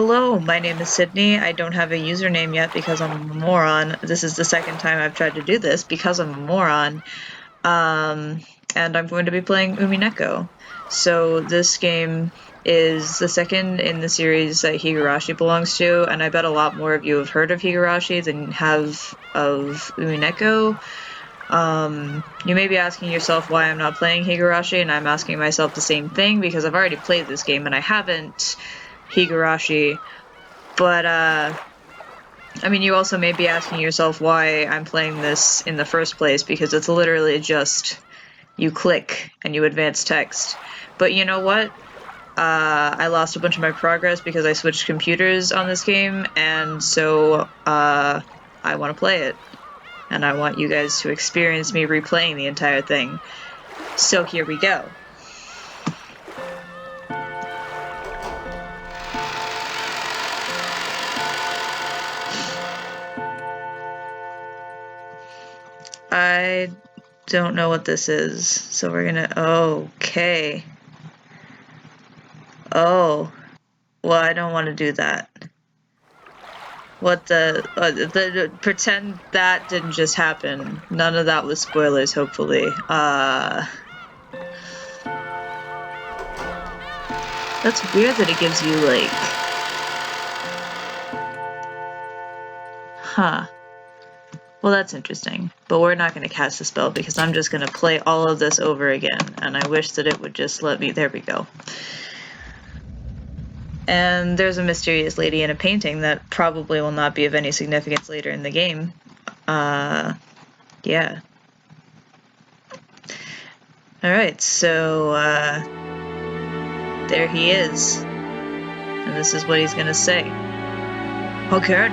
Hello, my name is Sydney. I don't have a username yet because I'm a moron. This is the second time I've tried to do this because I'm a moron. Um, and I'm going to be playing Umineko. So this game is the second in the series that Higurashi belongs to, and I bet a lot more of you have heard of Higurashi than have of Umineko. You may be asking yourself why I'm not playing Higurashi, and I'm asking myself the same thing because I've already played this game and I haven't Higurashi. But I mean, you also may be asking yourself why I'm playing this in the first place, because it's literally just you click and you advance text. But you know what? I lost a bunch of my progress because I switched computers on this game, and so I want to play it. And I want you guys to experience me replaying the entire thing. So here we go. I don't know what this is, so we're gonna... Okay. Oh. Well, I don't want to do that. What the pretend that didn't just happen. None of that was spoilers, hopefully. That's weird that it gives you, like... Huh. Well, that's interesting. But we're not going to cast the spell because I'm just going to play all of this over again. And I wish that it would just let me... There we go. And there's a mysterious lady in a painting that probably will not be of any significance later in the game. Yeah. Alright, so, there he is. And this is what he's gonna say. Okay.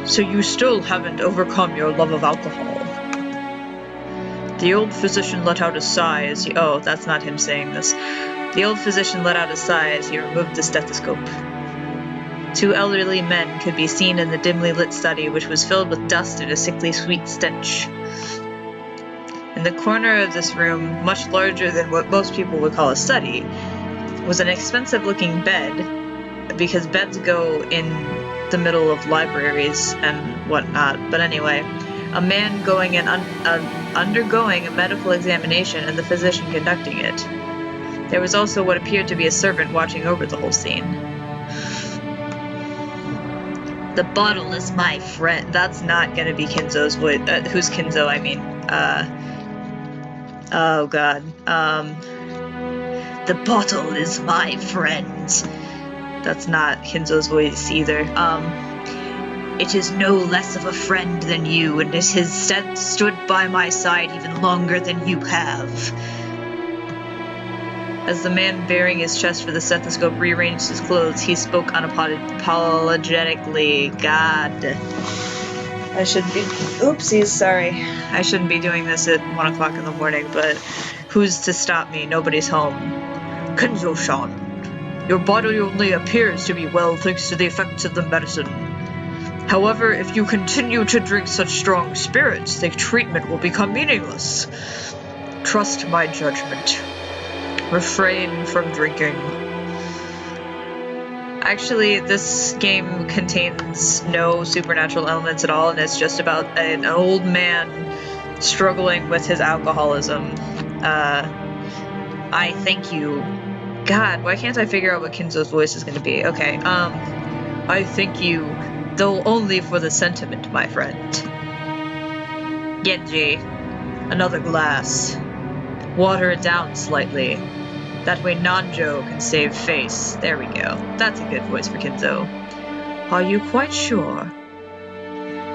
So you still haven't overcome your love of alcohol. The old physician let out a sigh as he... Oh, that's not him saying this. The old physician let out a sigh as he removed the stethoscope. Two elderly men could be seen in the dimly lit study, which was filled with dust and a sickly sweet stench. In the corner of this room, much larger than what most people would call a study, was an expensive-looking bed, because beds go in the middle of libraries and whatnot. But anyway, a man undergoing a medical examination and the physician conducting it. There was also what appeared to be a servant watching over the whole scene. The bottle is my friend. That's not gonna be Kinzo's voice. Who's Kinzo? I mean, oh god. The bottle is my friend. That's not Kinzo's voice either. It is no less of a friend than you, and it has stood by my side even longer than you have. As the man bearing his chest for the stethoscope rearranged his clothes, he spoke unapologetically. God. I should be... Oopsies, sorry. I shouldn't be doing this at 1 o'clock in the morning, but who's to stop me? Nobody's home. Kenzo-shan, your body only appears to be well thanks to the effects of the medicine. However, if you continue to drink such strong spirits, the treatment will become meaningless. Trust my judgment. Refrain from drinking. Actually, this game contains no supernatural elements at all, and it's just about an old man struggling with his alcoholism. I thank you. God, why can't I figure out what Kinzo's voice is going to be? Okay, I thank you, though only for the sentiment, my friend. Genji, another glass. Water it down slightly. That way Nanjo can save face. There we go. That's a good voice for Kinzo. Are you quite sure?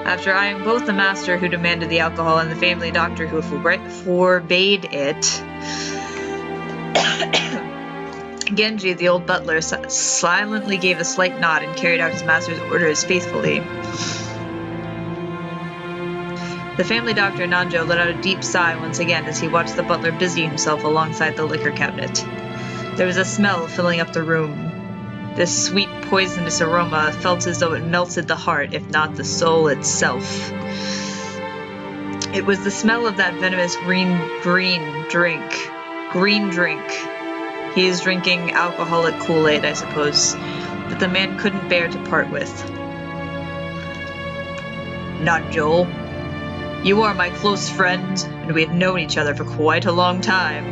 After eyeing both the master who demanded the alcohol and the family doctor who forbade it, Genji, the old butler, silently gave a slight nod and carried out his master's orders faithfully. The family doctor, Nanjo, let out a deep sigh once again as he watched the butler busy himself alongside the liquor cabinet. There was a smell filling up the room. This sweet, poisonous aroma felt as though it melted the heart, if not the soul itself. It was the smell of that venomous green drink. He is drinking alcoholic Kool-Aid, I suppose, that the man couldn't bear to part with. Nanjo, you are my close friend, and we have known each other for quite a long time.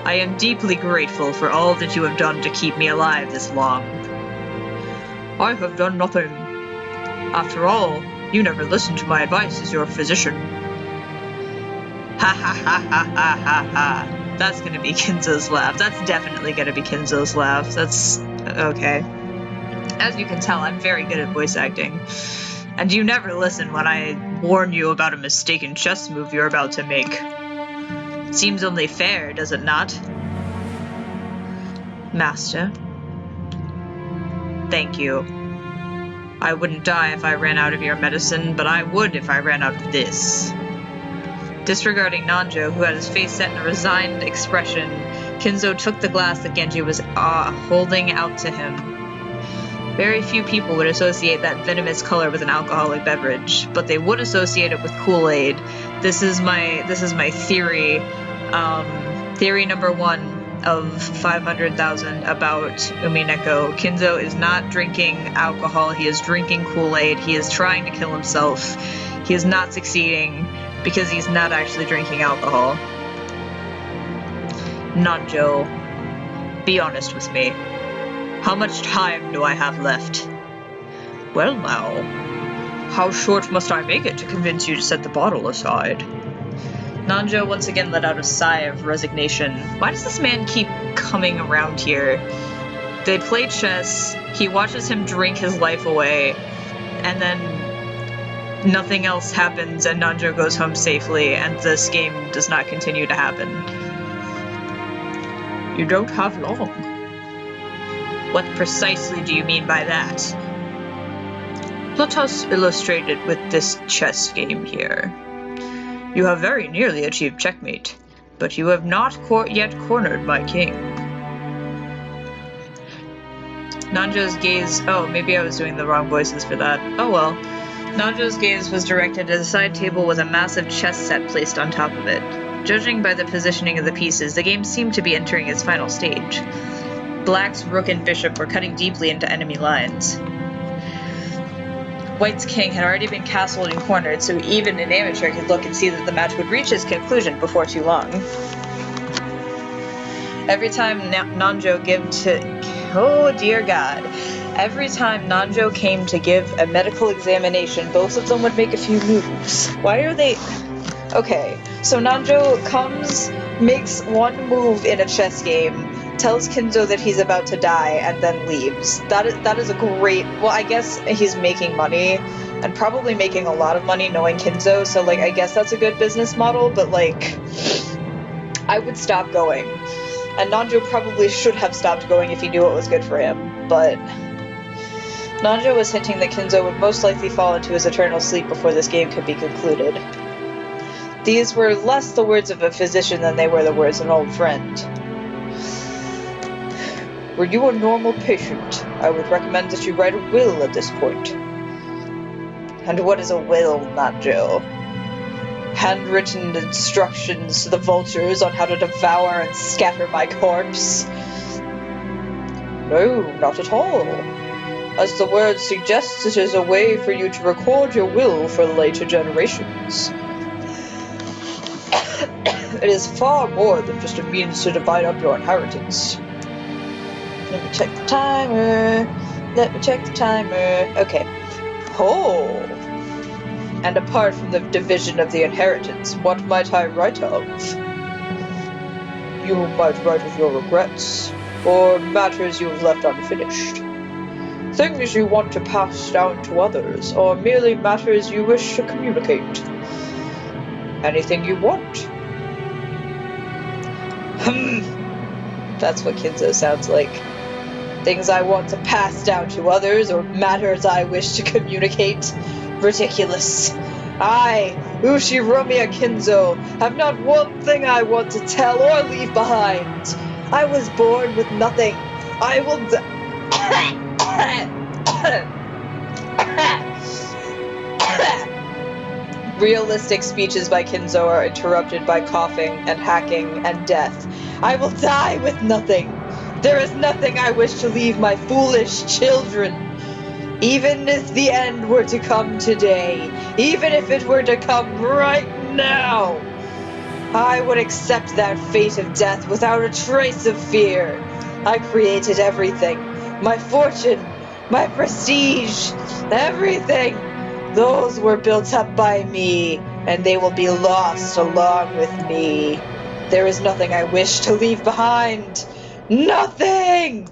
I am deeply grateful for all that you have done to keep me alive this long. I have done nothing. After all, you never listened to my advice as your physician. Ha ha ha ha ha ha ha. That's gonna be Kinzo's laugh. That's definitely gonna be Kinzo's laugh. That's okay. As you can tell, I'm very good at voice acting. And you never listen when I warn you about a mistaken chess move you're about to make. Seems only fair, does it not? Master. Thank you. I wouldn't die if I ran out of your medicine, but I would if I ran out of this. Disregarding Nanjo, who had his face set in a resigned expression, Kinzo took the glass that Genji was holding out to him. Very few people would associate that venomous color with an alcoholic beverage, but they would associate it with Kool-Aid. This is my theory. Theory number 1 of 500,000 about Umineko. Kinzo is not drinking alcohol, he is drinking Kool-Aid, he is trying to kill himself. He is not succeeding because he's not actually drinking alcohol. Nanjo, be honest with me. How much time do I have left? Well now, how short must I make it to convince you to set the bottle aside? Nanjo once again let out a sigh of resignation. Why does this man keep coming around here? They play chess, he watches him drink his life away, and then nothing else happens and Nanjo goes home safely, and this game does not continue to happen. You don't have long. What precisely do you mean by that? Let us illustrate it with this chess game here. You have very nearly achieved checkmate, but you have not yet cornered my king. Nanjo's gaze... Oh, maybe I was doing the wrong voices for that. Oh well. Nanjo's gaze was directed at a side table with a massive chess set placed on top of it. Judging by the positioning of the pieces, the game seemed to be entering its final stage. Black's rook and bishop were cutting deeply into enemy lines. White's king had already been castled and cornered, so even an amateur could look and see that the match would reach its conclusion before too long. Every time Nanjo gave to... Oh dear God. Every time Nanjo came to give a medical examination, both of them would make a few moves. Why are they... Okay, so Nanjo comes, makes one move in a chess game, tells Kinzo that he's about to die, and then leaves. That is a great... Well, I guess he's making money, and probably making a lot of money knowing Kinzo, so, like, I guess that's a good business model, but, like, I would stop going. And Nanjo probably should have stopped going if he knew what was good for him, but... Nanjo was hinting that Kinzo would most likely fall into his eternal sleep before this game could be concluded. These were less the words of a physician than they were the words of an old friend. Were you a normal patient, I would recommend that you write a will at this point. And what is a will, Nanjo? Handwritten instructions to the vultures on how to devour and scatter my corpse? No, not at all. As the word suggests, it is a way for you to record your will for later generations. It is far more than just a means to divide up your inheritance. Let me check the timer. Okay. Oh! And apart from the division of the inheritance, what might I write of? You might write of your regrets, or matters you have left unfinished. Things you want to pass down to others, or merely matters you wish to communicate. Anything you want. That's what Kinzo sounds like. Things I want to pass down to others, or matters I wish to communicate. Ridiculous. I, Ushiromiya Kinzo, have not one thing I want to tell or leave behind. I was born with nothing. I will Realistic speeches by Kinzo are interrupted by coughing and hacking and death. I will die with nothing. There is nothing I wish to leave my foolish children. Even if the end were to come today, even if it were to come right now, I would accept that fate of death without a trace of fear. I created everything. My fortune, my prestige, everything. Those were built up by me, and they will be lost along with me. There is nothing I wish to leave behind. Nothing!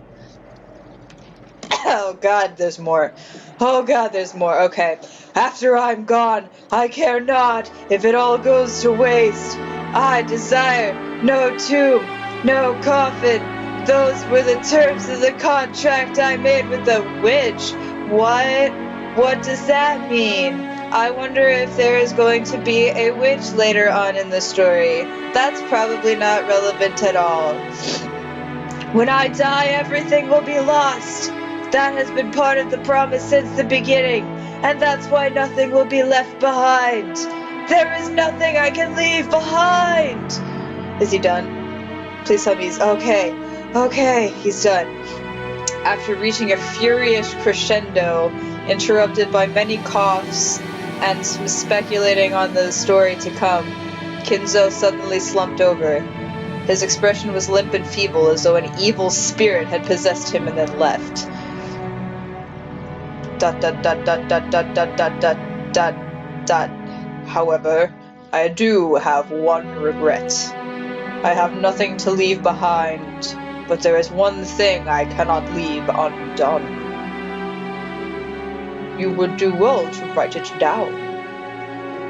Oh God, there's more. Oh God, there's more. Okay. After I'm gone, I care not if it all goes to waste. I desire no tomb, no coffin. Those were the terms of the contract I made with the witch. What? What does that mean? I wonder if there is going to be a witch later on in the story. That's probably not relevant at all. When I die, everything will be lost. That has been part of the promise since the beginning, and that's why nothing will be left behind. There is nothing I can leave behind. Is he done? Please tell me he's okay. Okay, he's done. After reaching a furious crescendo, interrupted by many coughs and some speculating on the story to come, Kinzo suddenly slumped over. His expression was limp and feeble, as though an evil spirit had possessed him and then left. ... However, I do have one regret. I have nothing to leave behind, but there is one thing I cannot leave undone. You would do well to write it down.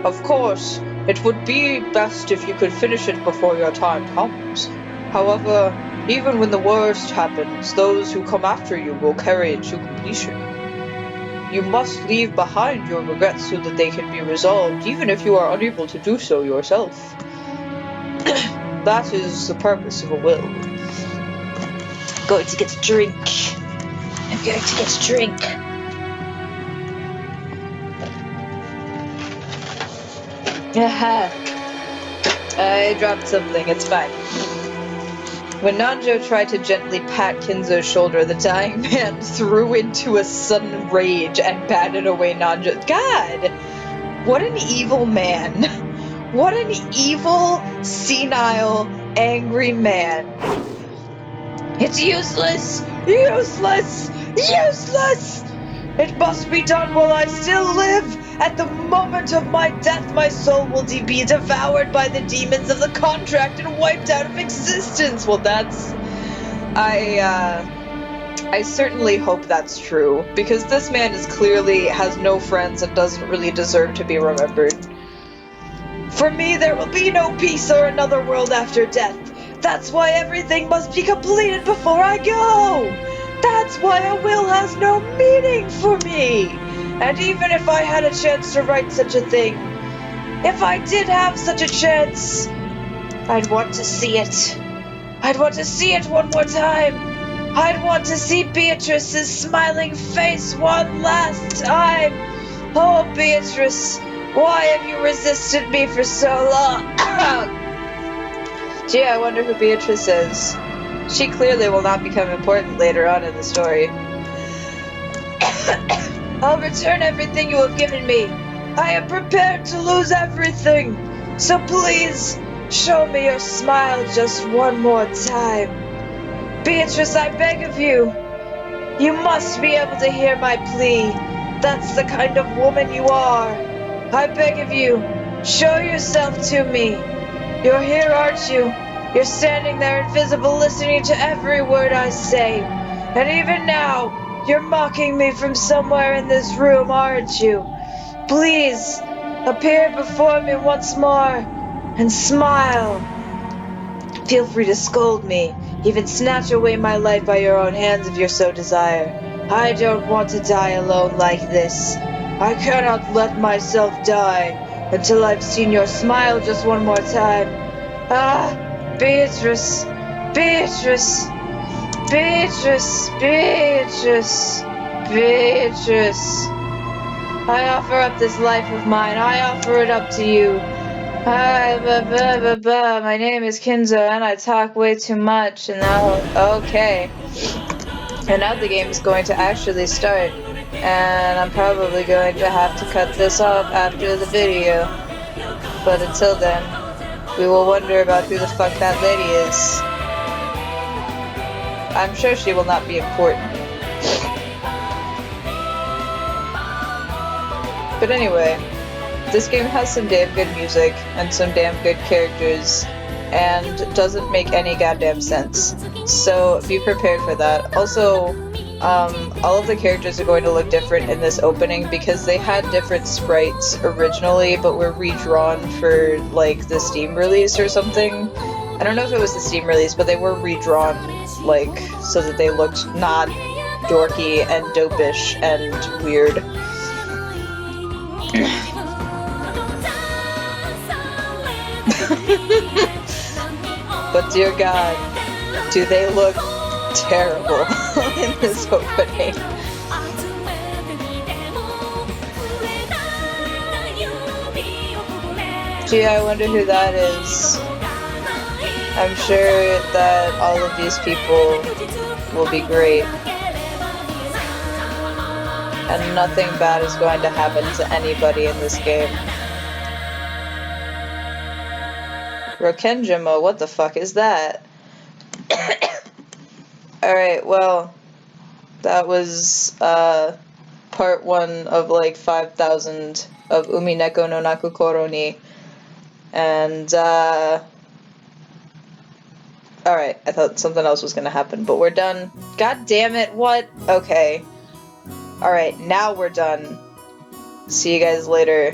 Of course, it would be best if you could finish it before your time comes. However, even when the worst happens, those who come after you will carry it to completion. You must leave behind your regrets so that they can be resolved, even if you are unable to do so yourself. That is the purpose of a will. I'm going to get a drink. I'm going to get a drink. Aha. I dropped something, it's fine. When Nanjo tried to gently pat Kinzo's shoulder, the dying man threw into a sudden rage and batted away Nanjo. God! What an evil man. What an evil, senile, angry man. It's useless! Useless! Useless! It must be done while I still live! At the moment of my death, my soul will be devoured by the demons of the contract and wiped out of existence! Well, that's... I certainly hope that's true, because this man is clearly has no friends and doesn't really deserve to be remembered. For me, there will be no peace or another world after death. That's why everything must be completed before I go! That's why a will has no meaning for me! And even if I had a chance to write such a thing, if I did have such a chance, I'd want to see it. I'd want to see it one more time. I'd want to see Beatrice's smiling face one last time. Oh, Beatrice, why have you resisted me for so long? Gee, I wonder who Beatrice is. She clearly will not become important later on in the story. I'll return everything you have given me. I am prepared to lose everything. So please, show me your smile just one more time. Beatrice, I beg of you. You must be able to hear my plea. That's the kind of woman you are. I beg of you, show yourself to me. You're here, aren't you? You're standing there invisible, listening to every word I say. And even now, you're mocking me from somewhere in this room, aren't you? Please, appear before me once more and smile. Feel free to scold me, even snatch away my life by your own hands if you so desire. I don't want to die alone like this. I cannot let myself die until I've seen your smile just one more time. Ah, Beatrice, Beatrice, Beatrice, Beatrice, Beatrice. I offer up this life of mine. I offer it up to you. Hi, my name is Kinzo and I talk way too much and now, okay. And now the game is going to actually start. And I'm probably going to have to cut this off after the video. But until then, we will wonder about who the fuck that lady is. I'm sure she will not be important. But anyway, this game has some damn good music and some damn good characters and doesn't make any goddamn sense. So be prepared for that. Also, all of the characters are going to look different in this opening because they had different sprites originally but were redrawn for like the Steam release or something. I don't know if it was the Steam release, but they were redrawn like so that they looked not dorky and dopish and weird. But dear God, do they look terrible in this opening. Gee, I wonder who that is. I'm sure that all of these people will be great. And nothing bad is going to happen to anybody in this game. Rokenjima, what the fuck is that? Alright, well, that was part 1 of like 5,000 of Umineko no Nakukoro ni. And alright, I thought something else was gonna happen, but we're done. God damn it, what? Okay. Alright, now we're done. See you guys later.